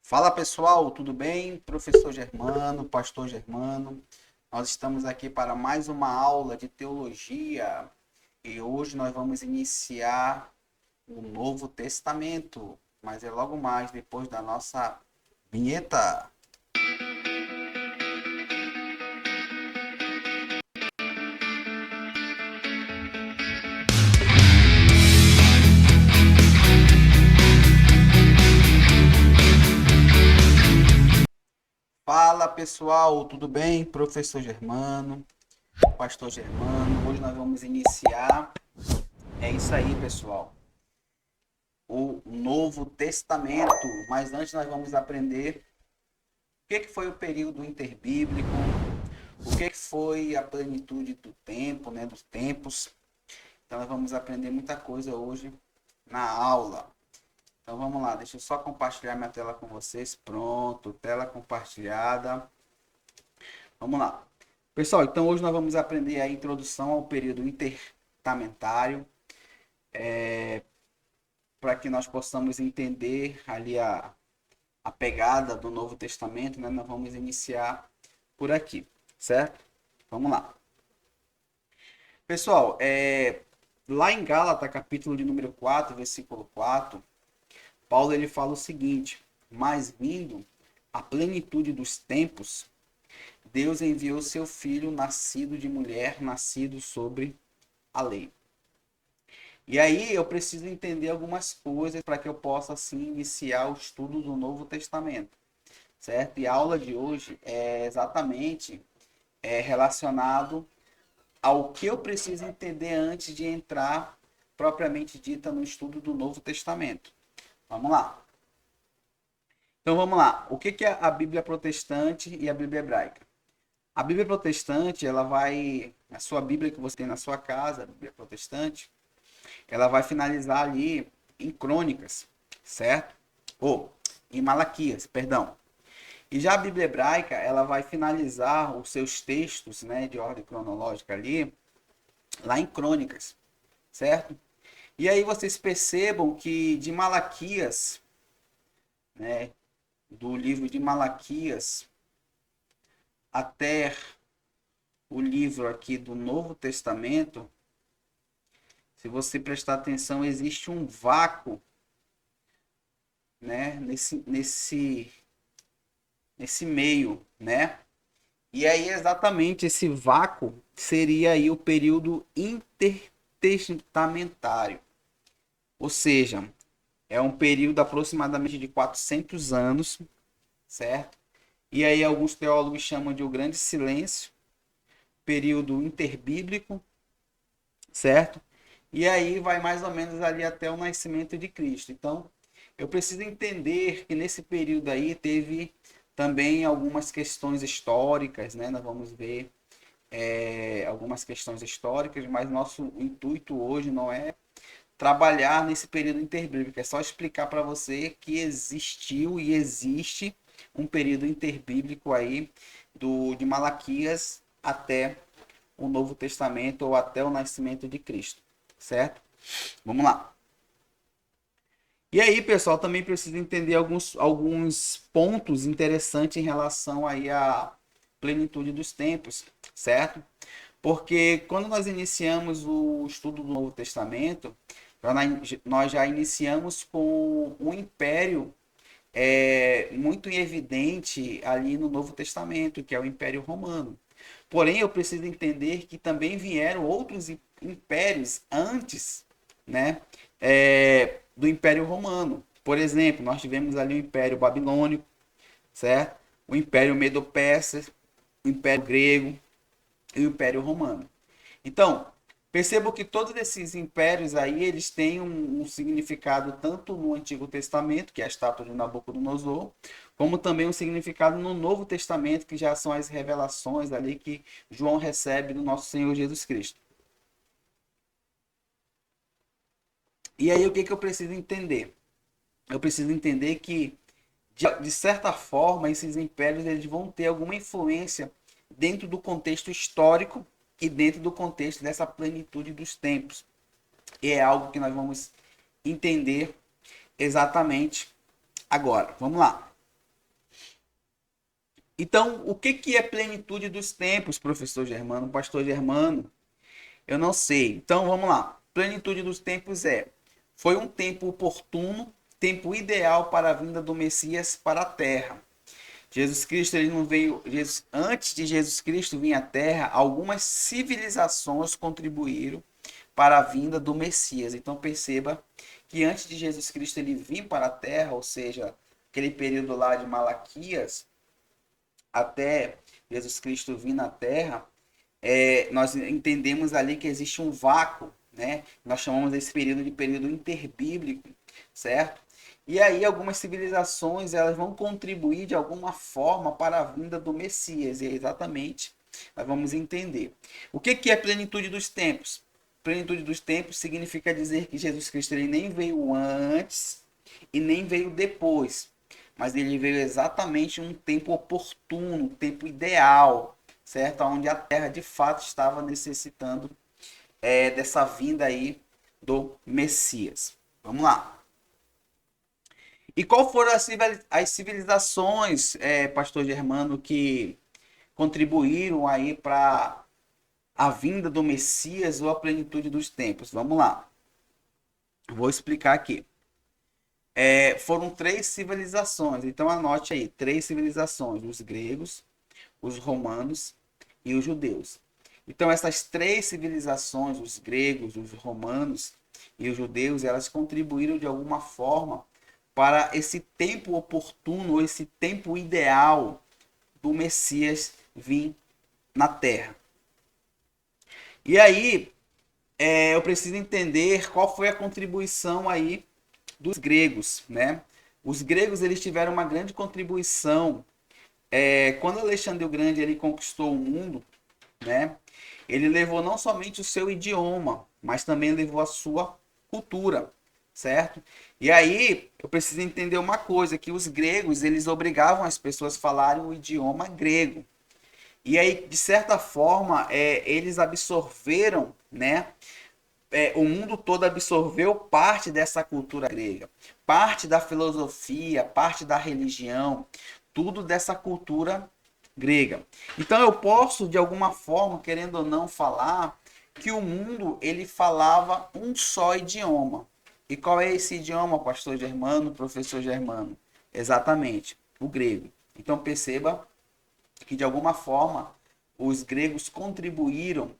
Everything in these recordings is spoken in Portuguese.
Fala pessoal, tudo bem? Professor Germano, Pastor Germano. Nós estamos aqui para mais uma aula de teologia e hoje nós vamos iniciar o Novo Testamento, mas é logo mais depois da nossa vinheta. Fala pessoal, tudo bem? Professor Germano, Pastor Germano. Hoje nós vamos iniciar. É isso aí, pessoal. O Novo Testamento. Mas antes nós vamos aprender o que foi o período interbíblico, o que foi a plenitude do tempo, né, dos tempos. Então nós vamos aprender muita coisa hoje na aula. Então vamos lá, deixa eu só compartilhar minha tela com vocês. Pronto, tela compartilhada. Vamos lá. Pessoal, então hoje nós vamos aprender a introdução ao período intertestamentário, para que nós possamos entender ali a pegada do Novo Testamento, né? Nós vamos iniciar por aqui, certo? Vamos lá. Pessoal, lá em Gálatas, capítulo de número 4, versículo 4, Paulo ele fala o seguinte: mas vindo a plenitude dos tempos, Deus enviou seu filho, nascido de mulher, nascido sobre a lei. E aí eu preciso entender algumas coisas para que eu possa assim iniciar o estudo do Novo Testamento, certo? E a aula de hoje é exatamente relacionado ao que eu preciso entender antes de entrar propriamente dita no estudo do Novo Testamento. Vamos lá. Então vamos lá. O que é a Bíblia protestante e a Bíblia hebraica? A Bíblia protestante, ela vai, a sua Bíblia que você tem na sua casa, a Bíblia protestante, ela vai finalizar ali em Crônicas, certo? Ou em Malaquias, perdão. E já a Bíblia hebraica, ela vai finalizar os seus textos, né, de ordem cronológica ali, lá em Crônicas, certo? E aí vocês percebam que de Malaquias, né, do livro de Malaquias até o livro aqui do Novo Testamento, se você prestar atenção, existe um vácuo, né, nesse meio, né? E aí exatamente esse vácuo seria aí o período intertestamentário. Ou seja, é um período aproximadamente de 400 anos, certo? E aí alguns teólogos chamam de o Grande Silêncio, período interbíblico, certo? E aí vai mais ou menos ali até o nascimento de Cristo. Então, eu preciso entender que nesse período aí teve também algumas questões históricas, né? Nós vamos ver algumas questões históricas, mas nosso intuito hoje não é trabalhar nesse período interbíblico, é só explicar para você que existiu e existe um período interbíblico aí de Malaquias até o Novo Testamento ou até o nascimento de Cristo, certo? Vamos lá. E aí, pessoal, também preciso entender alguns pontos interessantes em relação aí à plenitude dos tempos, certo? Porque quando nós iniciamos o estudo do Novo Testamento, nós já iniciamos com um império muito evidente ali no Novo Testamento, que é o Império Romano. Porém, eu preciso entender que também vieram outros impérios antes, né, do Império Romano. Por exemplo, nós tivemos ali o Império Babilônico, certo? O Império Medo-Persa, o Império Grego e o Império Romano. Então, percebo que todos esses impérios aí, eles têm um significado tanto no Antigo Testamento, que é a estátua de Nabucodonosor, como também um significado no Novo Testamento, que já são as revelações ali que João recebe do nosso Senhor Jesus Cristo. E aí, o que eu preciso entender? Eu preciso entender que, de certa forma, esses impérios eles vão ter alguma influência dentro do contexto histórico e dentro do contexto dessa plenitude dos tempos. E é algo que nós vamos entender exatamente agora. Vamos lá. Então, o que que é plenitude dos tempos, professor Germano, pastor Germano? Eu não sei. Então, vamos lá. Plenitude dos tempos foi um tempo oportuno, tempo ideal para a vinda do Messias para a terra. Jesus Cristo, ele não veio, antes de Jesus Cristo vir à terra, algumas civilizações contribuíram para a vinda do Messias. Então perceba que antes de Jesus Cristo ele vir para a terra, ou seja, aquele período lá de Malaquias, até Jesus Cristo vir na terra, nós entendemos ali que existe um vácuo, né? Nós chamamos esse período de período interbíblico, certo? E aí algumas civilizações elas vão contribuir de alguma forma para a vinda do Messias, e é exatamente nós vamos entender. O que que é plenitude dos tempos? Plenitude dos tempos significa dizer que Jesus Cristo ele nem veio antes e nem veio depois, mas ele veio exatamente em um tempo oportuno, um tempo ideal, certo? Onde a Terra de fato estava necessitando dessa vinda aí do Messias. Vamos lá. E qual foram as civilizações, Pastor Germano, que contribuíram aí para a vinda do Messias ou a plenitude dos tempos? Vamos lá. Vou explicar aqui. Foram três civilizações. Então anote aí, três civilizações: os gregos, os romanos e os judeus. Então essas três civilizações, os gregos, os romanos e os judeus, elas contribuíram de alguma forma para esse tempo oportuno, esse tempo ideal do Messias vir na Terra. E aí eu preciso entender qual foi a contribuição aí dos gregos, né? Os gregos eles tiveram uma grande contribuição. Quando Alexandre o Grande ele conquistou o mundo, né? Ele levou não somente o seu idioma, mas também levou a sua cultura, certo? E aí eu preciso entender uma coisa, que os gregos eles obrigavam as pessoas a falarem o idioma grego. E aí, de certa forma, eles absorveram, né? O mundo todo absorveu parte dessa cultura grega, parte da filosofia, parte da religião, tudo dessa cultura grega. Então eu posso, de alguma forma, querendo ou não, falar que o mundo ele falava um só idioma. E qual é esse idioma, pastor Germano, professor Germano? Exatamente, o grego. Então perceba que de alguma forma os gregos contribuíram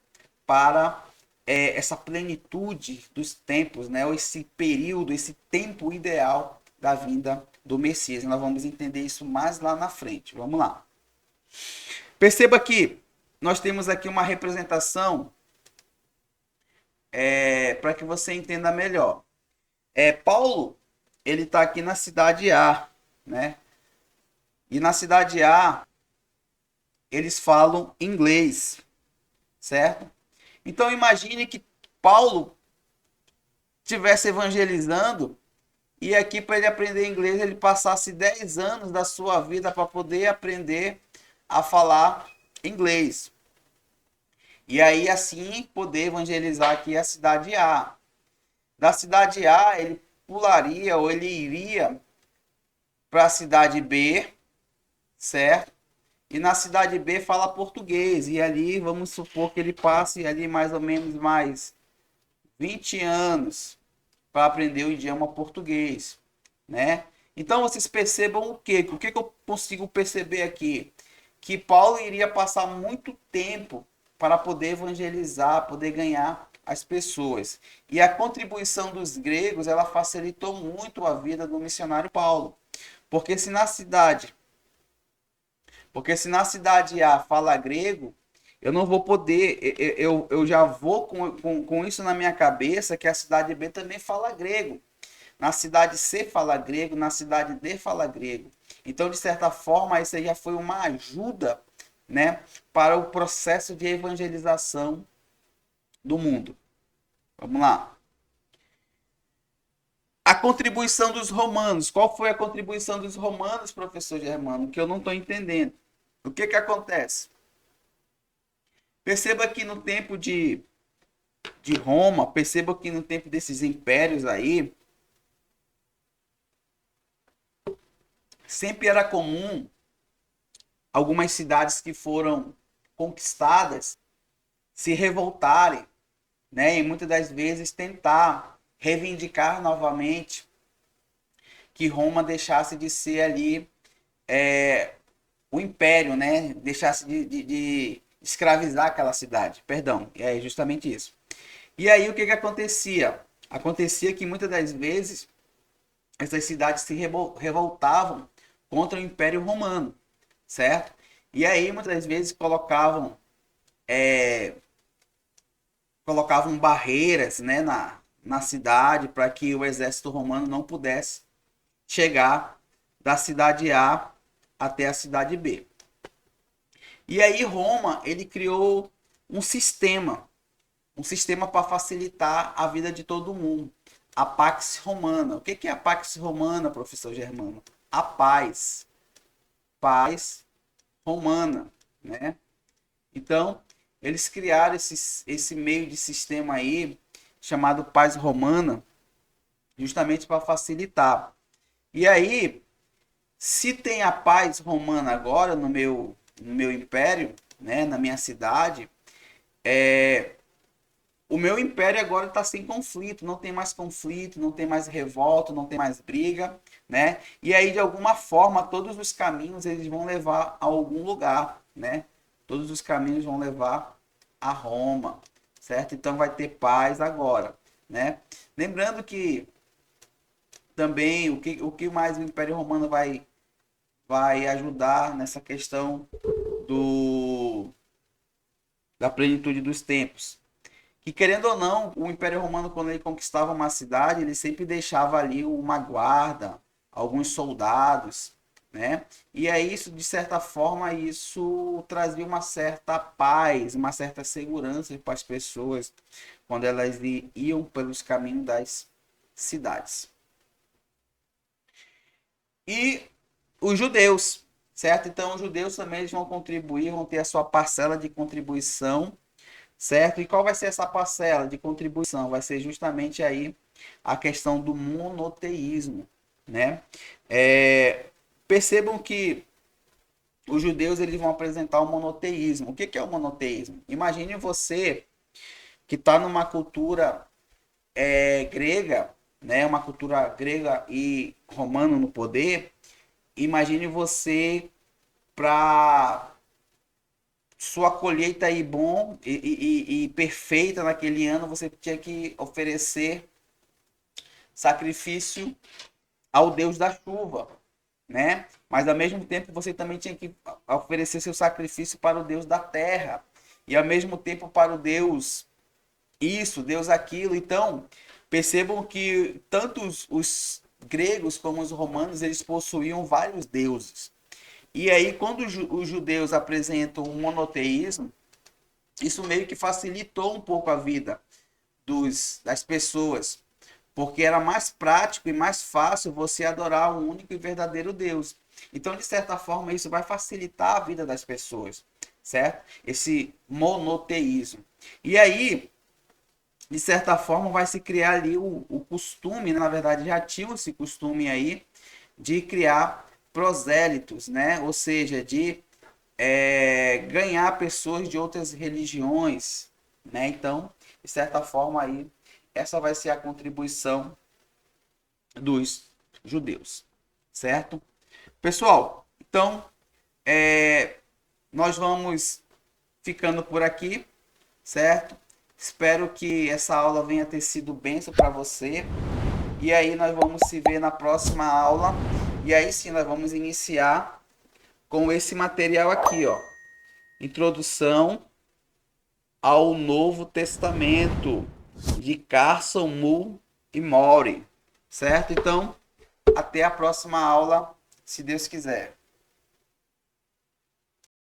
para essa plenitude dos tempos, né? Ou esse período, esse tempo ideal da vinda do Messias. Nós vamos entender isso mais lá na frente. Vamos lá. Perceba que nós temos aqui uma representação para que você entenda melhor. Paulo, ele está aqui na cidade A, né? E na cidade A, eles falam inglês, certo? Então imagine que Paulo estivesse evangelizando e aqui para ele aprender inglês ele passasse 10 anos da sua vida para poder aprender a falar inglês. E aí assim poder evangelizar aqui a cidade A. Da cidade A ele pularia ou ele iria para a cidade B, certo? E na cidade B fala português. E ali vamos supor que ele passe ali mais ou menos mais 20 anos para aprender o idioma português, né? Então vocês percebam o quê? O que eu consigo perceber aqui? Que Paulo iria passar muito tempo para poder evangelizar, poder ganhar as pessoas. E a contribuição dos gregos, ela facilitou muito a vida do missionário Paulo. Porque se na cidade, porque se na cidade A fala grego, eu não vou poder, eu já vou com isso na minha cabeça que a cidade B também fala grego. Na cidade C fala grego, na cidade D fala grego. Então, de certa forma, isso aí já foi uma ajuda, né, para o processo de evangelização do mundo. Vamos lá. A contribuição dos romanos. Qual foi a contribuição dos romanos, professor Germano? Que eu não estou entendendo. O que que acontece? Perceba que no tempo de Roma, perceba que no tempo desses impérios aí, sempre era comum algumas cidades que foram conquistadas se revoltarem, né? E muitas das vezes tentar reivindicar novamente que Roma deixasse de ser ali o império, né? Deixasse de escravizar aquela cidade. Perdão, é justamente isso. E aí o que acontecia? Acontecia que muitas das vezes essas cidades se revoltavam contra o Império Romano, certo? E aí muitas das vezes colocavam barreiras, né, na cidade para que o exército romano não pudesse chegar da cidade A até a cidade B. E aí Roma, ele criou um sistema para facilitar a vida de todo mundo. A Pax Romana. O que é a Pax Romana, professor Germano? A paz. Paz romana, né? Então, eles criaram esse meio de sistema aí, chamado paz romana, justamente para facilitar. E aí, se tem a paz romana agora no meu império, né, na minha cidade, o meu império agora está sem conflito, não tem mais revolta, não tem mais briga, né? E aí, de alguma forma, todos os caminhos eles vão levar a algum lugar, né? Todos os caminhos vão levar a Roma, certo? Então vai ter paz agora, né? Lembrando que também o que mais o Império Romano vai ajudar nessa questão do da plenitude dos tempos. Que querendo ou não, o Império Romano, quando ele conquistava uma cidade, ele sempre deixava ali uma guarda, alguns soldados, né? E aí isso, de certa forma, isso trazia uma certa paz, uma certa segurança para as pessoas quando elas iam pelos caminhos das cidades. E os judeus, certo? Então os judeus também eles vão contribuir, vão ter a sua parcela de contribuição, certo? E qual vai ser essa parcela de contribuição? Vai ser justamente aí a questão do monoteísmo, né? Percebam que os judeus eles vão apresentar o monoteísmo. O que é o monoteísmo? Imagine você que está numa cultura grega, né? Uma cultura grega e romana no poder. Imagine você para sua colheita ir bom e perfeita naquele ano, você tinha que oferecer sacrifício ao Deus da chuva, né? Mas ao mesmo tempo você também tinha que oferecer seu sacrifício para o Deus da terra e ao mesmo tempo para o Deus isso, Deus aquilo. Então, percebam que tanto os gregos como os romanos, eles possuíam vários deuses. E aí, quando os judeus apresentam um monoteísmo, isso meio que facilitou um pouco a vida das pessoas, porque era mais prático e mais fácil você adorar um único e verdadeiro Deus. Então, de certa forma, isso vai facilitar a vida das pessoas, certo? Esse monoteísmo. E aí, de certa forma, vai se criar ali o costume, né? Na verdade, já tinha esse costume aí de criar prosélitos, né? Ou seja, de ganhar pessoas de outras religiões, né? Então, de certa forma aí, essa vai ser a contribuição dos judeus, certo? Pessoal, então nós vamos ficando por aqui, certo? Espero que essa aula venha ter sido bênção para você. E aí nós vamos se ver na próxima aula. E aí sim nós vamos iniciar com esse material aqui, ó. Introdução ao Novo Testamento, de Carson, Moore e Maury, certo? Então, até a próxima aula, se Deus quiser.